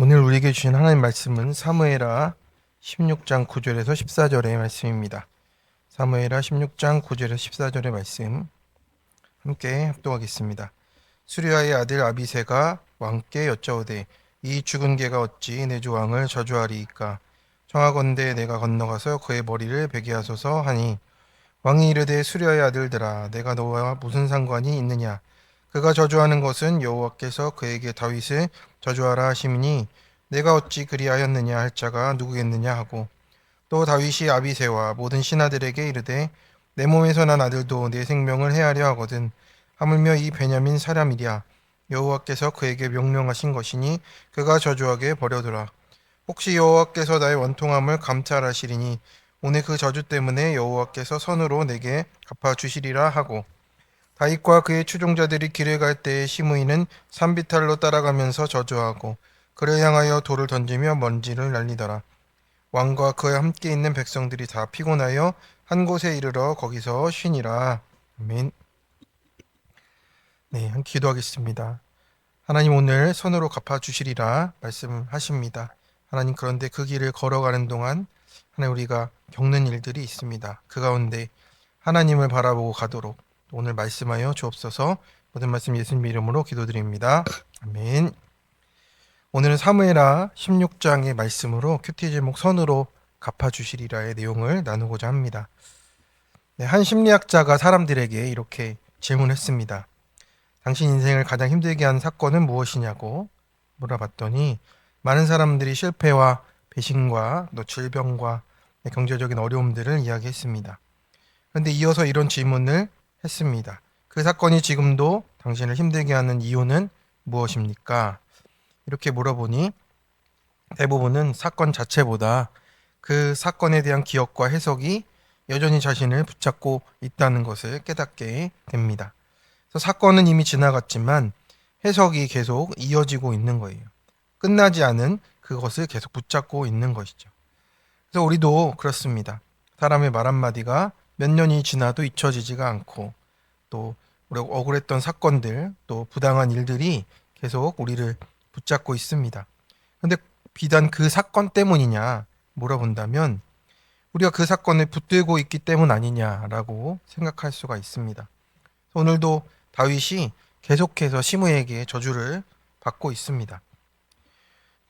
오늘 우리에게 주신 하나님 말씀은 사무엘하 16장 9절에서 14절의 말씀입니다. 사무엘하 16장 9절에서 14절의 말씀 함께 합독하겠습니다. 수리아의 아들 아비새가 왕께 여짜오되 이 죽은 개가 어찌 내 주 왕을 저주하리이까 청하건대 내가 건너가서 그의 머리를 베게 하소서 하니 왕이 이르되 수리아의 아들들아 내가 너와 무슨 상관이 있느냐 그가 저주하는 것은 여호와께서 그에게 다윗을 저주하라 하심이니 내가 어찌 그리하였느냐 할 자가 누구겠느냐 하고 또 다윗이 아비새와 모든 신하들에게 이르되 내 몸에서 난 아들도 내 생명을 해하려 하거든 하물며 이 베냐민 사람이랴 여호와께서 그에게 명령하신 것이니 그가 저주하게 버려두라 혹시 여호와께서 나의 원통함을 감찰하시리니 오늘 그 저주 때문에 여호와께서 선으로 내게 갚아주시리라 하고 다윗과 그의 추종자들이 길을 갈 때에 시므이는 산비탈로 따라가면서 저주하고 그를 향하여 돌을 던지며 먼지를 날리더라. 왕과 그와 함께 있는 백성들이 다 피곤하여 한 곳에 이르러 거기서 쉬니라. 아멘. 네, 기도하겠습니다. 하나님 오늘 선으로 갚아주시리라 말씀하십니다. 하나님 그런데 그 길을 걸어가는 동안 하나님 우리가 겪는 일들이 있습니다. 그 가운데 하나님을 바라보고 가도록 오늘 말씀하여 주옵소서. 모든 말씀 예수님 이름으로 기도드립니다. 아멘. 오늘은 사무엘하 16장의 말씀으로 큐티 제목 선으로 갚아주시리라의 내용을 나누고자 합니다. 네, 한 심리학자가 사람들에게 이렇게 질문했습니다. 당신 인생을 가장 힘들게 한 사건은 무엇이냐고 물어봤더니 많은 사람들이 실패와 배신과 또 질병과 경제적인 어려움들을 이야기했습니다. 그런데 이어서 이런 질문을 했습니다. 그 사건이 지금도 당신을 힘들게 하는 이유는 무엇입니까? 이렇게 물어보니 대부분은 사건 자체보다 그 사건에 대한 기억과 해석이 여전히 자신을 붙잡고 있다는 것을 깨닫게 됩니다. 그래서 사건은 이미 지나갔지만 해석이 계속 이어지고 있는 거예요. 끝나지 않은 그것을 계속 붙잡고 있는 것이죠. 그래서 우리도 그렇습니다. 사람의 말 한마디가 몇 년이 지나도 잊혀지지가 않고 또 우리가 억울했던 사건들 또 부당한 일들이 계속 우리를 붙잡고 있습니다. 그런데 비단 그 사건 때문이냐 물어본다면 우리가 그 사건을 붙들고 있기 때문 아니냐라고 생각할 수가 있습니다. 오늘도 다윗이 계속해서 시므에게 저주를 받고 있습니다.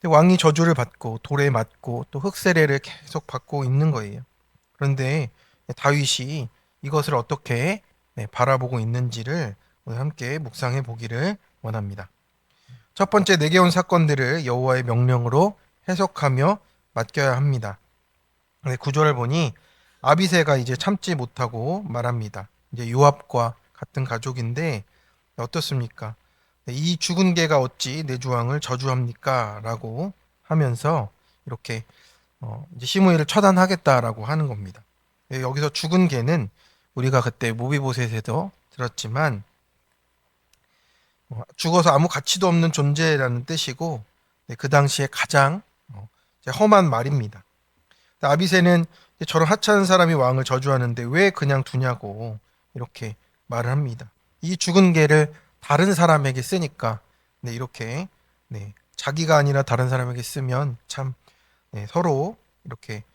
왕이 저주를 받고 돌에 맞고 또 흙세례를 계속 받고 있는 거예요. 그런데 다윗이 이것을 어떻게 바라보고 있는지를 오늘 함께 묵상해 보기를 원합니다. 첫 번째 내게 온 사건들을 여호와의 명령으로 해석하며 맡겨야 합니다. 구절을 보니 아비새가 이제 참지 못하고 말합니다. 이제 요압과 같은 가족인데 어떻습니까? 이 죽은 개가 어찌 내 주왕을 저주합니까? 라고 하면서 이렇게 이제 시므이를 처단하겠다라고 하는 겁니다. 여기서 죽은 개는 우리가 그때 모비보셋에도 들었지만 죽어서 아무 가치도 없는 존재라는 뜻이고 그 당시에 가장 험한 말입니다. 아비새는 저런 하찮은 사람이 왕을 저주하는데 왜 그냥 두냐고 이렇게 말을 합니다. 이 죽은 개를 다른 사람에게 쓰니까 이렇게 자기가 아니라 다른 사람에게 쓰면 참 서로 이렇게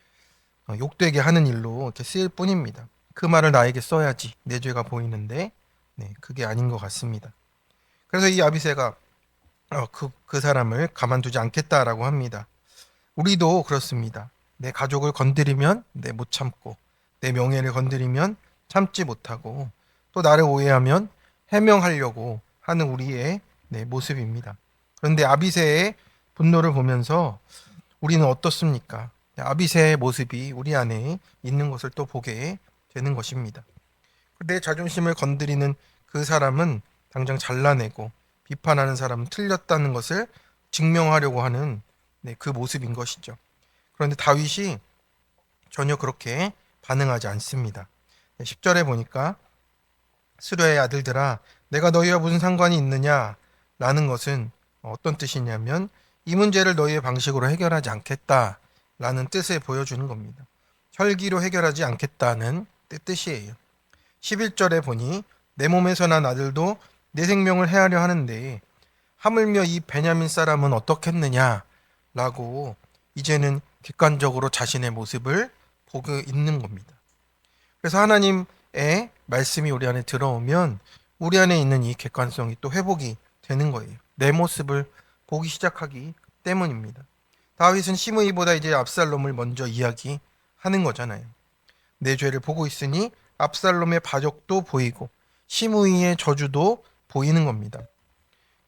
욕되게 하는 일로 이렇게 쓰일 뿐입니다. 그 말을 나에게 써야지 내 죄가 보이는데 그게 아닌 것 같습니다. 그래서 이 아비새가 그 사람을 가만두지 않겠다라고 합니다. 우리도 그렇습니다. 내 가족을 건드리면 못 참고 내 명예를 건드리면 참지 못하고 또 나를 오해하면 해명하려고 하는 우리의 모습입니다. 그런데 아비새의 분노를 보면서 우리는 어떻습니까? 아비새의 모습이 우리 안에 있는 것을 또 보게 되는 것입니다. 내 자존심을 건드리는 그 사람은 당장 잘라내고 비판하는 사람은 틀렸다는 것을 증명하려고 하는 그 모습인 것이죠. 그런데 다윗이 전혀 그렇게 반응하지 않습니다. 10절에 보니까 수리아의 아들들아 내가 너희와 무슨 상관이 있느냐 라는 것은 어떤 뜻이냐면 이 문제를 너희의 방식으로 해결하지 않겠다 라는 뜻을 보여주는 겁니다. 혈기로 해결하지 않겠다는 뜻이에요. 11절에 보니 내 몸에서 난 아들도 내 생명을 해하려 하는데 하물며 이 베냐민 사람은 어떻겠느냐 라고 이제는 객관적으로 자신의 모습을 보고 있는 겁니다. 그래서 하나님의 말씀이 우리 안에 들어오면 우리 안에 있는 이 객관성이 또 회복이 되는 거예요. 내 모습을 보기 시작하기 때문입니다. 다윗은 시므이보다 이제 압살롬을 먼저 이야기하는 거잖아요. 내 죄를 보고 있으니 압살롬의 바적도 보이고 시므이의 저주도 보이는 겁니다.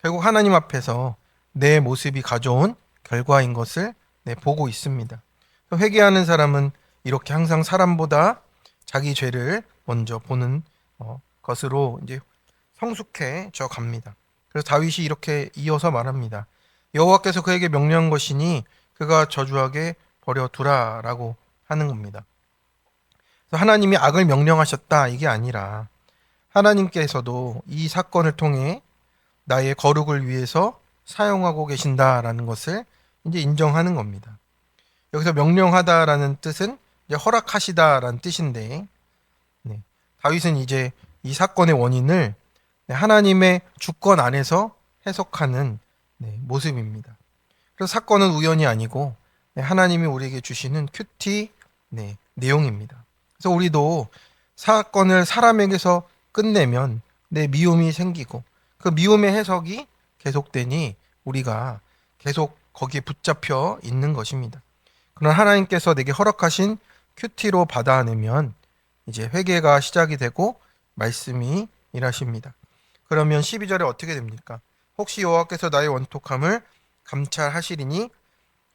결국 하나님 앞에서 내 모습이 가져온 결과인 것을 보고 있습니다. 회개하는 사람은 이렇게 항상 사람보다 자기 죄를 먼저 보는 것으로 이제 성숙해져 갑니다. 그래서 다윗이 이렇게 이어서 말합니다. 여호와께서 그에게 명령한 것이니 그가 저주하게 버려두라라고 하는 겁니다. 그래서 하나님이 악을 명령하셨다 이게 아니라 하나님께서도 이 사건을 통해 나의 거룩을 위해서 사용하고 계신다라는 것을 이제 인정하는 겁니다. 여기서 명령하다라는 뜻은 이제 허락하시다라는 뜻인데, 다윗은 이제 이 사건의 원인을 하나님의 주권 안에서 해석하는 모습입니다. 그래서 사건은 우연이 아니고 하나님이 우리에게 주시는 큐티 내용입니다. 그래서 우리도 사건을 사람에게서 끝내면 미움이 생기고 그 미움의 해석이 계속되니 우리가 계속 거기에 붙잡혀 있는 것입니다. 그러나 하나님께서 내게 허락하신 큐티로 받아내면 이제 회개가 시작이 되고 말씀이 일하십니다. 그러면 12절에 어떻게 됩니까? 혹시 여호와께서 나의 원통함을 감찰하시리니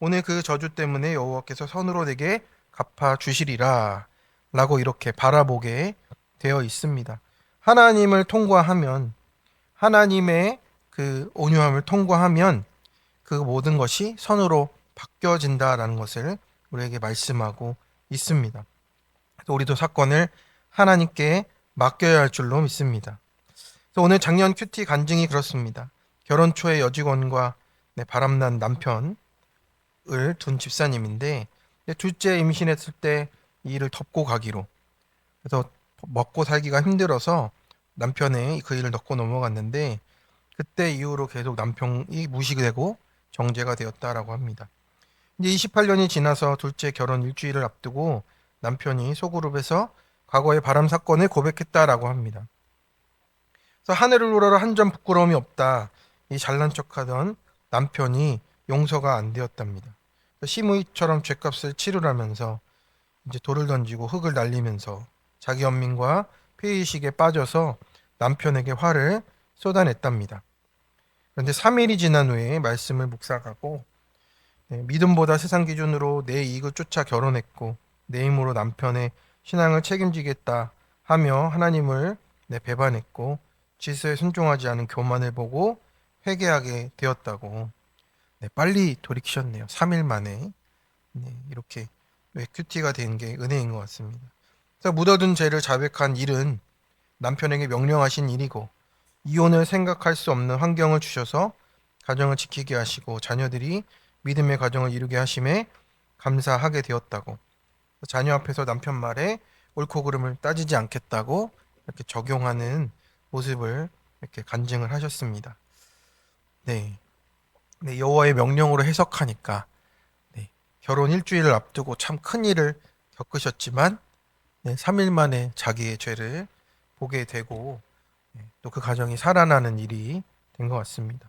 오늘 그 저주 때문에 여호와께서 선으로 내게 갚아 주시리라 라고 이렇게 바라보게 되어 있습니다. 하나님을 통과하면 하나님의 그 온유함을 통과하면 그 모든 것이 선으로 바뀌어진다라는 것을 우리에게 말씀하고 있습니다. 우리도 사건을 하나님께 맡겨야 할 줄로 믿습니다. 그래서 오늘 작년 큐티 간증이 그렇습니다. 결혼 초에 여직원과 바람난 남편을 둔 집사님인데 둘째 임신했을 때 이 일을 덮고 가기로 그래서 먹고 살기가 힘들어서 남편의 그 일을 덮고 넘어갔는데 그때 이후로 계속 남편이 무시되고 정죄가 되었다라고 합니다. 이제 28년이 지나서 둘째 결혼 일주일을 앞두고 남편이 소그룹에서 과거의 바람 사건을 고백했다라고 합니다. 그래서 하늘을 우러러 한 점 부끄러움이 없다. 이 잘난 척하던 남편이 용서가 안 되었답니다. 시므이처럼 죗값을 치르라면서 이제 돌을 던지고 흙을 날리면서 자기 연민과 피의식에 빠져서 남편에게 화를 쏟아냈답니다. 그런데 3일이 지난 후에 말씀을 묵상하고 믿음보다 세상 기준으로 내 이익을 쫓아 결혼했고 내 힘으로 남편의 신앙을 책임지겠다 하며 하나님을 배반했고 질서에 순종하지 않은 교만을 보고 회개하게 되었다고 빨리 돌이키셨네요. 3일 만에 이렇게 큐티가 된 게 은혜인 것 같습니다. 그래서 묻어둔 죄를 자백한 일은 남편에게 명령하신 일이고 이혼을 생각할 수 없는 환경을 주셔서 가정을 지키게 하시고 자녀들이 믿음의 가정을 이루게 하심에 감사하게 되었다고 자녀 앞에서 남편 말에 옳고 그름을 따지지 않겠다고 이렇게 적용하는 모습을 이렇게 간증을 하셨습니다. 여호와의 명령으로 해석하니까 결혼 일주일을 앞두고 참 큰 일을 겪으셨지만 3일 만에 자기의 죄를 보게 되고 또 그 가정이 살아나는 일이 된 것 같습니다.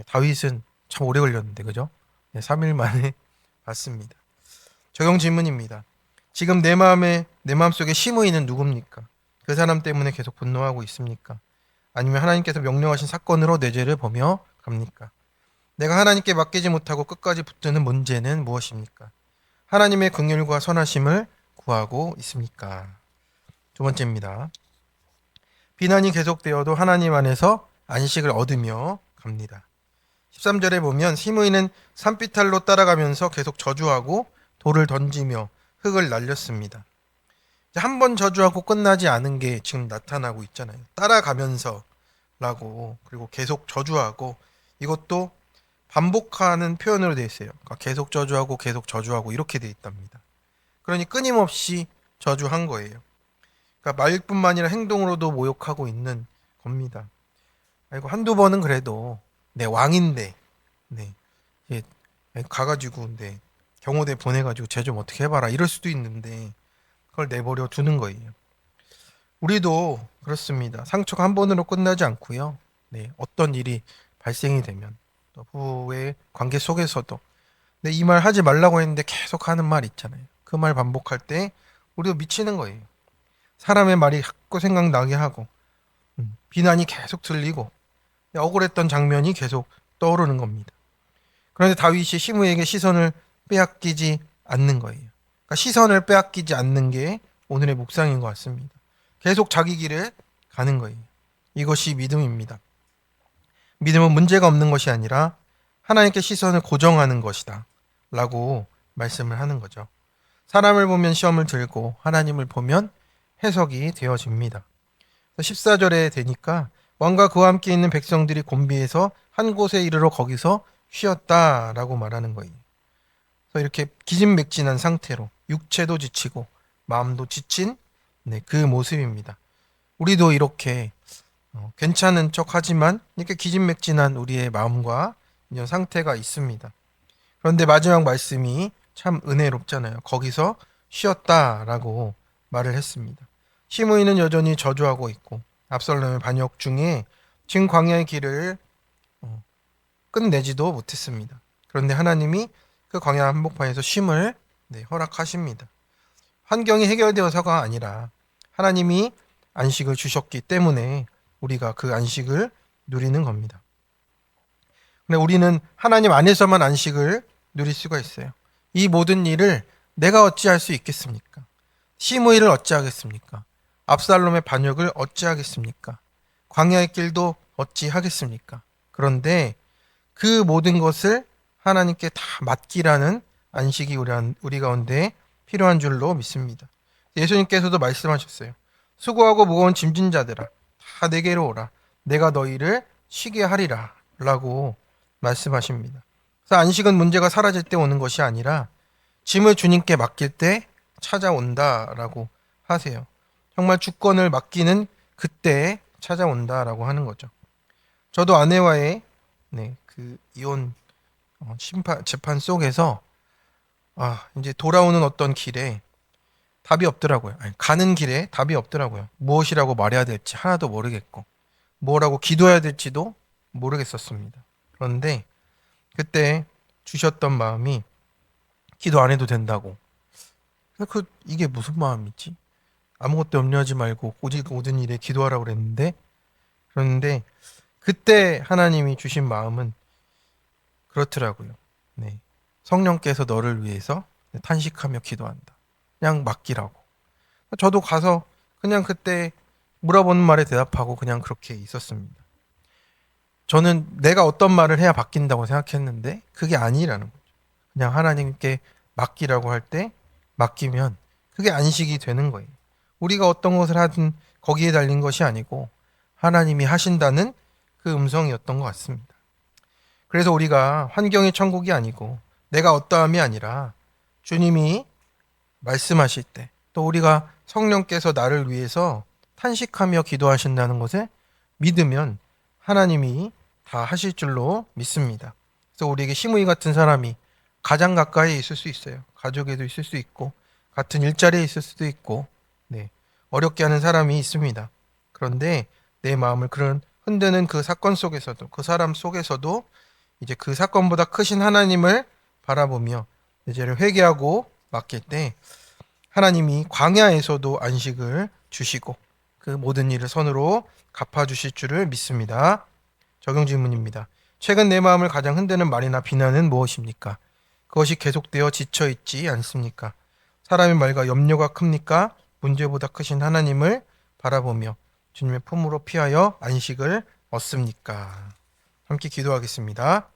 다윗은 참 오래 걸렸는데 그죠? 3일 만에 봤습니다. 적용 질문입니다. 지금 내 마음속에 시므이는 누굽니까? 그 사람 때문에 계속 분노하고 있습니까? 아니면 하나님께서 명령하신 사건으로 내 죄를 보며 갑니까? 내가 하나님께 맡기지 못하고 끝까지 붙드는 문제는 무엇입니까? 하나님의 긍휼과 선하심을 구하고 있습니까? 두 번째입니다. 비난이 계속되어도 하나님 안에서 안식을 얻으며 갑니다. 13절에 보면 시므이는 산비탈로 따라가면서 계속 저주하고 돌을 던지며 흙을 날렸습니다. 한 번 저주하고 끝나지 않은 게 지금 나타나고 있잖아요. 따라가면서 라고 그리고 계속 저주하고 이것도 반복하는 표현으로 되어 있어요. 그러니까 계속 저주하고 이렇게 되어 있답니다. 그러니 끊임없이 저주한 거예요. 그러니까 말뿐만 아니라 행동으로도 모욕하고 있는 겁니다. 아이고 한두 번은 그래도 내 왕인데 가가지고 경호대 보내가지고 쟤 좀 어떻게 해봐라 이럴 수도 있는데 그걸 내버려 두는 거예요. 우리도 그렇습니다. 상처가 한 번으로 끝나지 않고요. 어떤 일이 발생이 되면 또 부부의 관계 속에서도 이 말 하지 말라고 했는데 계속 하는 말 있잖아요. 그 말 반복할 때 우리도 미치는 거예요. 사람의 말이 자꾸 생각나게 하고 비난이 계속 들리고 억울했던 장면이 계속 떠오르는 겁니다. 그런데 다윗이 시므에게 시선을 빼앗기지 않는 거예요. 그러니까 시선을 빼앗기지 않는 게 오늘의 묵상인 것 같습니다. 계속 자기 길을 가는 거예요. 이것이 믿음입니다. 믿음은 문제가 없는 것이 아니라 하나님께 시선을 고정하는 것이다 라고 말씀을 하는 거죠. 사람을 보면 시험을 들고 하나님을 보면 해석이 되어집니다. 14절에 되니까 왕과 그와 함께 있는 백성들이 곤비해서 한 곳에 이르러 거기서 쉬었다라고 말하는 거예요. 그래서 이렇게 기진맥진한 상태로 육체도 지치고 마음도 지친 그 모습입니다. 우리도 이렇게 괜찮은 척하지만 이렇게 기진맥진한 우리의 마음과 이런 상태가 있습니다. 그런데 마지막 말씀이 참 은혜롭잖아요. 거기서 쉬었다라고 말을 했습니다. 시므이는 여전히 저주하고 있고 압살롬의 반역 중에 진 광야의 길을 끝내지도 못했습니다. 그런데 하나님이 그 광야 한복판에서 쉼을 허락하십니다. 환경이 해결되어서가 아니라 하나님이 안식을 주셨기 때문에 우리가 그 안식을 누리는 겁니다. 근데 우리는 하나님 안에서만 안식을 누릴 수가 있어요. 이 모든 일을 내가 어찌할 수 있겠습니까? 시므이를 어찌하겠습니까? 압살롬의 반역을 어찌하겠습니까? 광야의 길도 어찌하겠습니까? 그런데 그 모든 것을 하나님께 다 맡기라는 안식이 우리 가운데 필요한 줄로 믿습니다. 예수님께서도 말씀하셨어요. 수고하고 무거운 짐진 자들아 다 내게로 오라. 내가 너희를 쉬게 하리라 라고 말씀하십니다. 그래서 안식은 문제가 사라질 때 오는 것이 아니라 짐을 주님께 맡길 때 찾아온다라고 하세요. 정말 주권을 맡기는 그때 찾아온다라고 하는 거죠. 저도 아내와의 그 이혼 재판 속에서 이제 돌아오는 어떤 길에 답이 없더라고요. 가는 길에 답이 없더라고요. 무엇이라고 말해야 될지 하나도 모르겠고 뭐라고 기도해야 될지도 모르겠었습니다. 그런데 그때 주셨던 마음이 기도 안 해도 된다고. 이게 무슨 마음이지? 아무것도 염려하지 말고 오직 모든 일에 기도하라고 그랬는데 그런데 그때 하나님이 주신 마음은 그렇더라고요. 성령께서 너를 위해서 탄식하며 기도한다. 그냥 맡기라고. 저도 가서 그냥 그때 물어보는 말에 대답하고 그냥 그렇게 있었습니다. 저는 내가 어떤 말을 해야 바뀐다고 생각했는데 그게 아니라는 거죠. 그냥 하나님께 맡기라고 할 때 맡기면 그게 안식이 되는 거예요. 우리가 어떤 것을 하든 거기에 달린 것이 아니고 하나님이 하신다는 그 음성이었던 것 같습니다. 그래서 우리가 환경이 천국이 아니고 내가 어떠함이 아니라 주님이 말씀하실 때 또 우리가 성령께서 나를 위해서 탄식하며 기도하신다는 것을 믿으면 하나님이 다 하실 줄로 믿습니다. 그래서 우리에게 시므이 같은 사람이 가장 가까이 있을 수 있어요. 가족에도 있을 수 있고 같은 일자리에 있을 수도 있고 어렵게 하는 사람이 있습니다. 그런데 내 마음을 그런 흔드는 그 사건 속에서도 그 사람 속에서도 이제 그 사건보다 크신 하나님을 바라보며 이제를 회개하고 맡길 때 하나님이 광야에서도 안식을 주시고 그 모든 일을 선으로 갚아주실 줄을 믿습니다. 적용 질문입니다. 최근 내 마음을 가장 흔드는 말이나 비난은 무엇입니까? 그것이 계속되어 지쳐있지 않습니까? 사람의 말과 염려가 큽니까? 문제보다 크신 하나님을 바라보며 주님의 품으로 피하여 안식을 얻습니까? 함께 기도하겠습니다.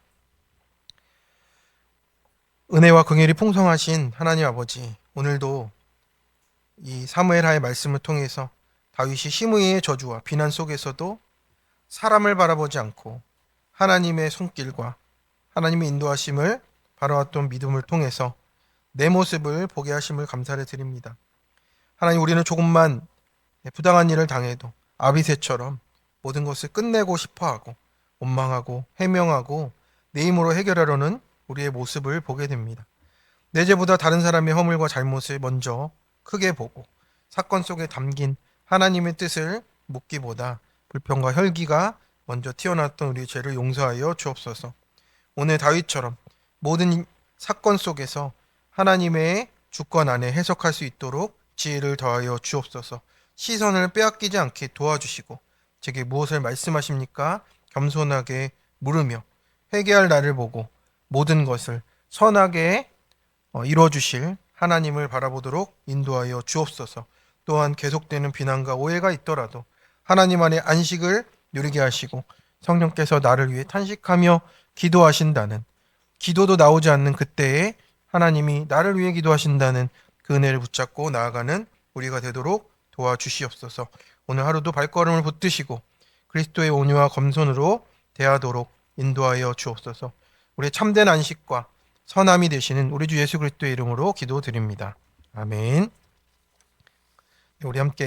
은혜와 긍휼이 풍성하신 하나님 아버지, 오늘도 이 사무엘하의 말씀을 통해서 다윗이 시므이의 저주와 비난 속에서도 사람을 바라보지 않고 하나님의 손길과 하나님의 인도하심을 바라왔던 믿음을 통해서 내 모습을 보게 하심을 감사를 드립니다. 하나님, 우리는 조금만 부당한 일을 당해도 아비새처럼 모든 것을 끝내고 싶어하고 원망하고 해명하고 내 힘으로 해결하려는 우리의 모습을 보게 됩니다. 내 죄보다 다른 사람의 허물과 잘못을 먼저 크게 보고 사건 속에 담긴 하나님의 뜻을 묻기보다 불평과 혈기가 먼저 튀어나왔던 우리의 죄를 용서하여 주옵소서. 오늘 다윗처럼 모든 사건 속에서 하나님의 주권 안에 해석할 수 있도록 지혜를 더하여 주옵소서. 시선을 빼앗기지 않게 도와주시고 제게 무엇을 말씀하십니까? 겸손하게 물으며 회개할 날을 보고 모든 것을 선하게 이루어주실 하나님을 바라보도록 인도하여 주옵소서. 또한 계속되는 비난과 오해가 있더라도 하나님 안에 안식을 누리게 하시고 성령께서 나를 위해 탄식하며 기도하신다는, 기도도 나오지 않는 그때에 하나님이 나를 위해 기도하신다는 그 은혜를 붙잡고 나아가는 우리가 되도록 도와주시옵소서. 오늘 하루도 발걸음을 붙드시고 그리스도의 온유와 검선으로 대하도록 인도하여 주옵소서. 우리의 참된 안식과 선함이 되시는 우리 주 예수 그리스도의 이름으로 기도드립니다. 아멘. 우리 함께